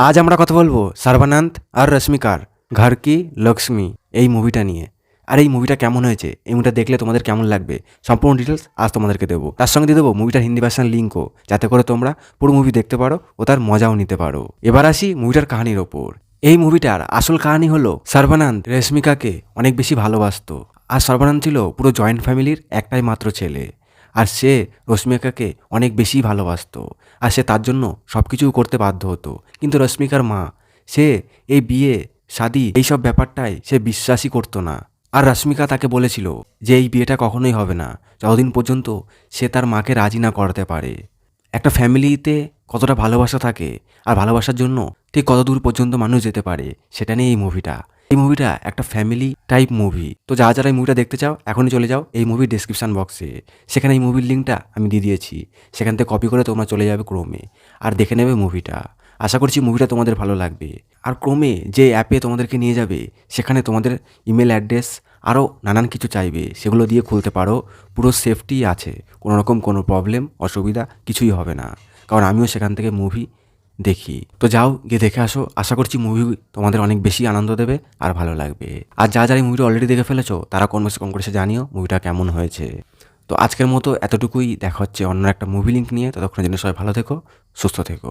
আজ আমরা কথা বলবো সর্বানন্দ আর রশ্মিকার ঘর কি লক্ষ্মী এই মুভিটা নিয়ে। আর এই মুভিটা কেমন হয়েছে, এই মুভিটা দেখলে তোমাদের কেমন লাগবে, সম্পূর্ণ ডিটেলস আজ তোমাদেরকে দেবো। তার সঙ্গে দিয়ে দেবো মুভিটার হিন্দি ভার্সন লিঙ্কও, যাতে করে তোমরা পুরো মুভি দেখতে পারো ও তার মজাও নিতে পারো। এবার আসি মুভিটার কাহিনীর ওপর। এই মুভিটার আসল কাহিনী হলো সর্বানন্দ রেশমিকাকে অনেক বেশি ভালোবাসতো। আর সর্বানন্দ ছিল পুরো জয়েন্ট ফ্যামিলির একটাই মাত্র ছেলে। আর সে রশ্মিকাকে অনেক বেশি ভালোবাসতো। আর সে তার জন্য সব কিছু করতে বাধ্য হতো। কিন্তু রশ্মিকার মা, সে এই বিয়ে শাদি এইসব ব্যাপারটায় সে বিশ্বাসই করতো না। আর রশ্মিকা তাকে বলেছিল যে এই বিয়েটা কখনোই হবে না যতদিন পর্যন্ত সে তার মাকে রাজি না করাতে পারে। একটা ফ্যামিলিতে কতটা ভালোবাসা থাকে আর ভালোবাসার জন্য ঠিক কত দূর পর্যন্ত মানুষ যেতে পারে, সেটা নিয়ে এই মুভিটা একটা ফ্যামিলি টাইপ মুভি। তো যারা এই মুভিটা দেখতে চাও এখনই চলে যাও এই মুভির ডেসক্রিপশন বক্সে, সেখানে এই মুভির লিঙ্কটা আমি দিয়ে দিয়েছি। সেখান থেকে কপি করে তোমরা চলে যাবে ক্রোমে আর দেখে নেবে মুভিটা। আশা করছি মুভিটা তোমাদের ভালো লাগবে। আর ক্রোমে যে অ্যাপে তোমাদেরকে নিয়ে যাবে, সেখানে তোমাদের ইমেল অ্যাড্রেস আরও নানান কিছু চাইবে, সেগুলো দিয়ে খুলতে পারো। পুরো সেফটি আছে, কোনো রকম কোনো প্রবলেম অসুবিধা কিছুই হবে না, কারণ আমিও সেখান থেকে মুভি দেখি। তো যাও গিয়ে দেখে আসো। আশা করছি মুভি তোমাদের অনেক বেশি আনন্দ দেবে আর ভালো লাগবে। আর যারা এই মুভিটা অলরেডি দেখে ফেলেছো তারা কম করে সে জানিও মুভিটা কেমন হয়েছে। তো আজকের মতো এতটুকুই, দেখা হচ্ছে অন্য একটা মুভি লিঙ্ক নিয়ে। ততক্ষণের জন্য সবাই ভালো থেকো, সুস্থ থেকো।